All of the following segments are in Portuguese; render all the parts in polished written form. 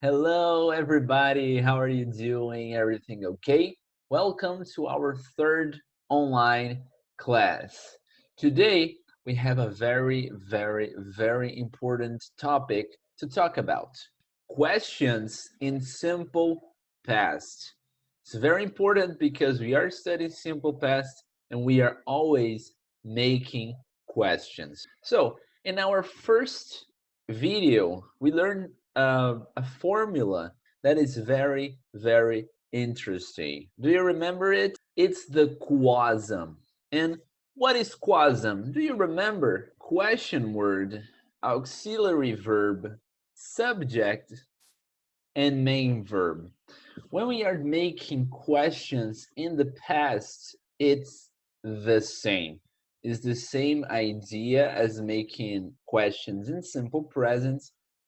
Hello, everybody. How are you doing? Everything okay? Welcome to our third online class. Today, we have a very important topic to talk about. Questions in simple past. It's very important because we are studying simple past and we are always making questions. So, in our first video, we learned a formula that is very interesting. Do you remember it? It's the quasum. And what is quasum? Do you remember? Question word, auxiliary verb, subject, and main verb. When we are making questions in the past, it's the same. It's the same idea as making questions in simple present.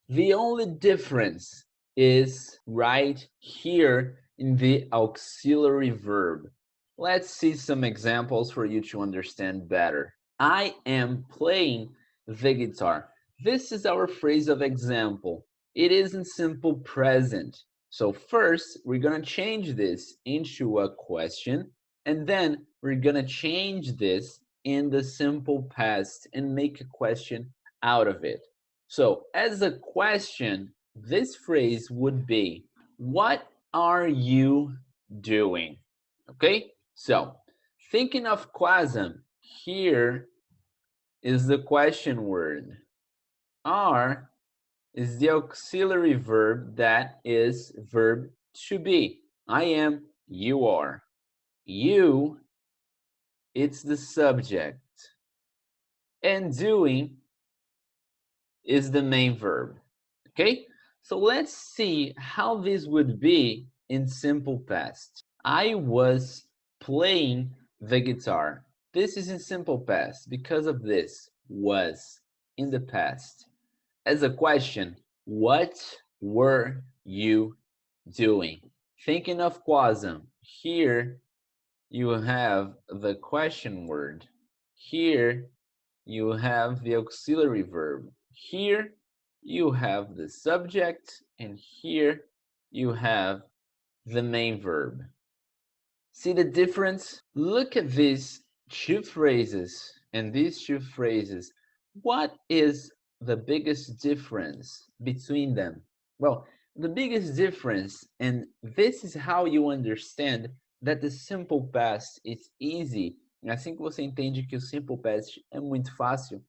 The only difference is right here in the auxiliary verb. Let's see some examples for you to understand better. I am playing the guitar. This is our phrase of example. It is in simple present. So first, we're going to change this into a question, and then we're going to change this in the simple past and make a question out of it. So as a question, this phrase would be, what are you doing? Okay, so thinking of quasum, here is the question word. Are is the auxiliary verb that is verb to be. I am, you are. You, it's the subject. And doing is the main verb. Okay? So let's see how this would be in simple past. I was playing the guitar. This is in simple past because of this was in the past. As a question, what were you doing? Thinking of quasum, here you have the question word. Here you have the auxiliary verb. Here you have the subject, and here you have the main verb. See the difference? Look at these two phrases and these two phrases. What is the biggest difference between them? Well, the biggest difference, and this is how you understand that the simple past is easy. Assim que você entende que o simple past é muito fácil,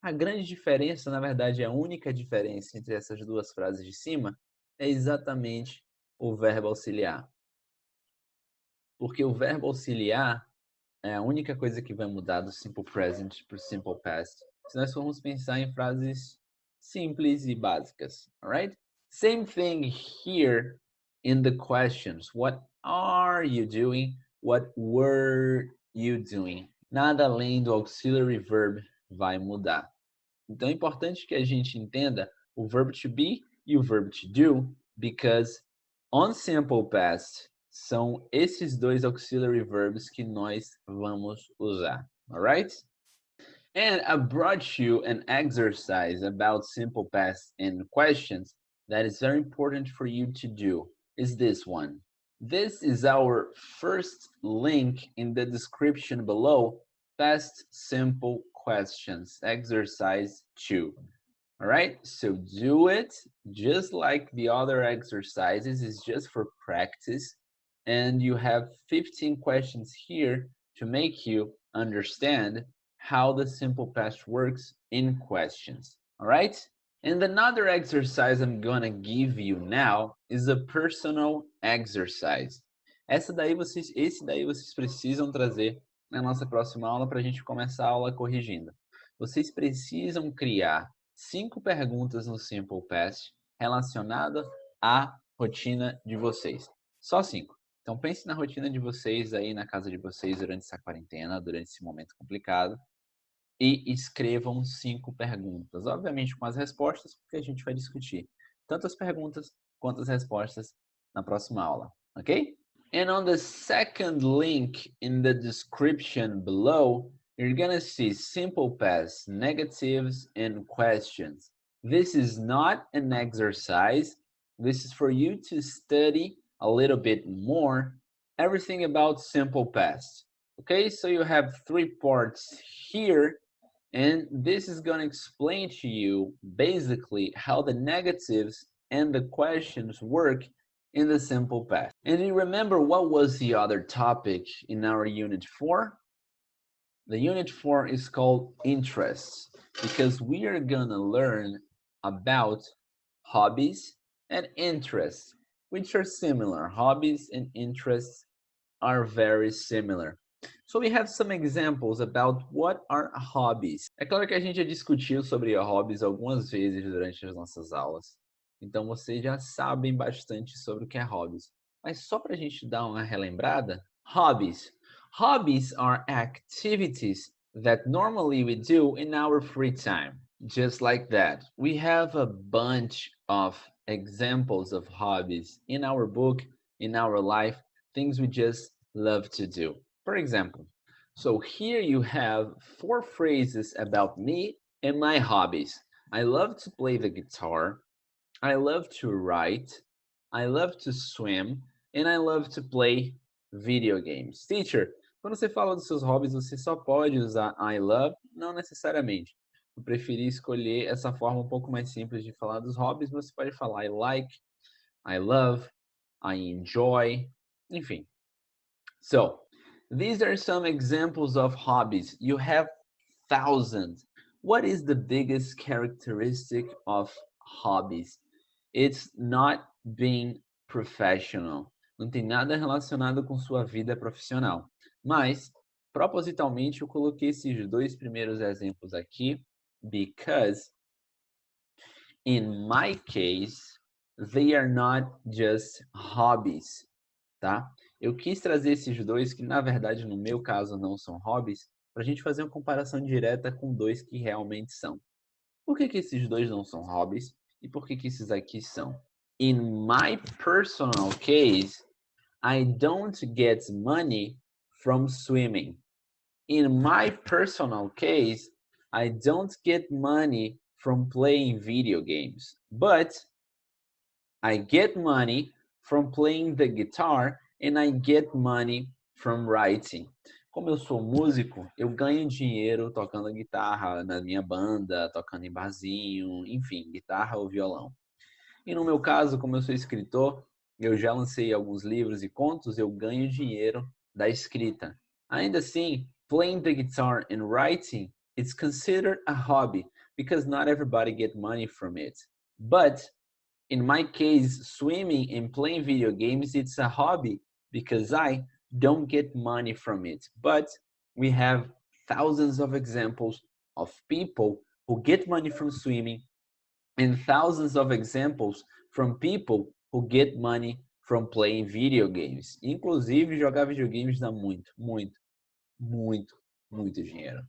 a grande diferença, na verdade, a única diferença entre essas duas frases de cima é exatamente o verbo auxiliar. Porque o verbo auxiliar é a única coisa que vai mudar do simple present para o simple past. Se nós formos pensar em frases simples e básicas, alright? Same thing here in the questions. What are you doing? What were you doing? Nada além do auxiliary verb vai mudar. Então é importante que a gente entenda o verb to be e o verb to do, because on simple past são esses dois auxiliary verbs que nós vamos usar, alright? And I brought you an exercise about simple past and questions that is very important for you to do, is this one. This is our first link in the description below, past simple questions, exercise 2. All right, so do it just like the other exercises. It's just for practice. And you have 15 questions here to make you understand how the simple past works in questions. All right? And another exercise I'm gonna give you now is a personal exercise. Esse daí vocês precisam trazer na nossa próxima aula para a gente começar a aula corrigindo. Vocês precisam criar 5 perguntas no Simple Past relacionadas à rotina de vocês. Só 5. Então pense na rotina de vocês aí na casa de vocês durante essa quarentena, durante esse momento complicado, e escrevam 5 perguntas. Obviamente com as respostas, porque a gente vai discutir tanto as perguntas quanto as respostas na próxima aula, ok? And on the second link in the description below, you're gonna see simple past, negatives, and questions. This is not an exercise. This is for you to study a little bit more everything about simple past. Okay, so you have 3 parts here, and this is going to explain to you basically how the negatives and the questions work in the simple past. And you remember what was the other topic in our unit 4? The unit 4 is called interests, because we are gonna learn about hobbies and interests, which are similar. Hobbies and interests are very similar. So we have some examples about what are hobbies. É claro que a gente já discutiu sobre hobbies algumas vezes durante as nossas aulas, então vocês já sabem bastante sobre o que é hobbies. Mas só para a gente dar uma relembrada, hobbies. Hobbies are activities that normally we do in our free time. Just like that. We have a bunch of examples of hobbies in our book, in our life, things we just love to do. For example, so here you have 4 phrases about me and my hobbies. I love to play the guitar, I love to write, I love to swim, and I love to play video games. Teacher, quando você fala dos seus hobbies, você só pode usar I love? Não necessariamente. Eu preferi escolher essa forma um pouco mais simples de falar dos hobbies, mas você pode falar I like, I love, I enjoy, enfim. So, these are some examples of hobbies. You have thousands. What is the biggest characteristic of hobbies? It's not being professional. Não tem nada relacionado com sua vida profissional. Mas, propositalmente, eu coloquei esses 2 primeiros exemplos aqui, because in my case, they are not just hobbies, tá? Eu quis trazer esses 2 que, na verdade, no meu caso, não são hobbies, para a gente fazer uma comparação direta com 2 que realmente são. Por que esses 2 não são hobbies e por que esses aqui são? In my personal case, I don't get money from swimming. In my personal case, I don't get money from playing video games, but I get money from playing the guitar and I get money from writing. Como eu sou músico, eu ganho dinheiro tocando guitarra na minha banda, tocando em barzinho, enfim, guitarra ou violão. E no meu caso, como eu sou escritor, eu já lancei alguns livros e contos, eu ganho dinheiro da escrita. Ainda assim, playing the guitar and writing, it's considered a hobby because not everybody get money from it. But in my case, swimming and playing video games, it's a hobby because I don't get money from it. But we have thousands of examples of people who get money from swimming and thousands of examples from people who get money from playing video games. Inclusive, jogar videogames dá muito, muito, muito, muito dinheiro.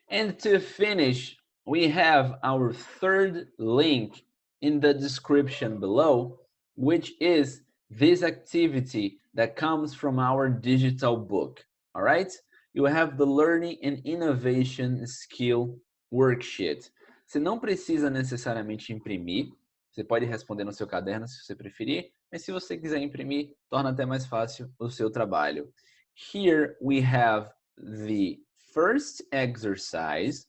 And to finish, we have our third link in the description below, which is this activity that comes from our digital book. All right? You have the Learning and Innovation Skill Worksheet. Você não precisa necessariamente imprimir, você pode responder no seu caderno se você preferir, mas se você quiser imprimir, torna até mais fácil o seu trabalho. Here we have the first exercise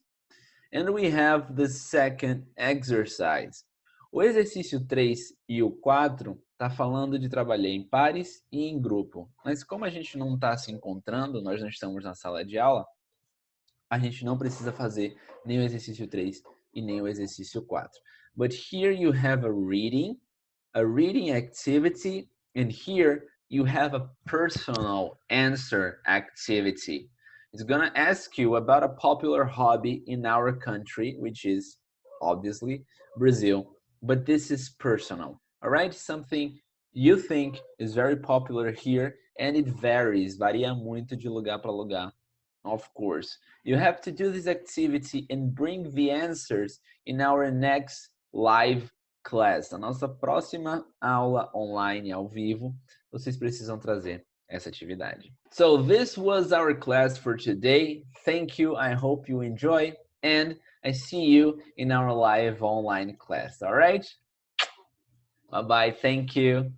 and we have the second exercise. O exercício 3 e o 4 está falando de trabalhar em pares e em grupo. Mas como a gente não está se encontrando, nós não estamos na sala de aula, a gente não precisa fazer nem o exercício 3 e nem o exercício 4. But here you have a reading activity, and here you have a personal answer activity. It's gonna ask you about a popular hobby in our country, which is obviously Brazil, but this is personal, all right? Something you think is very popular here, and it varies, varia muito de lugar para lugar, of course. You have to do this activity and bring the answers in our next live class. Na nossa próxima aula online ao vivo, vocês precisam trazer essa atividade. So this was our class for today. Thank you. I hope you enjoy, and I see you in our live online class. All right? Bye bye. Thank you.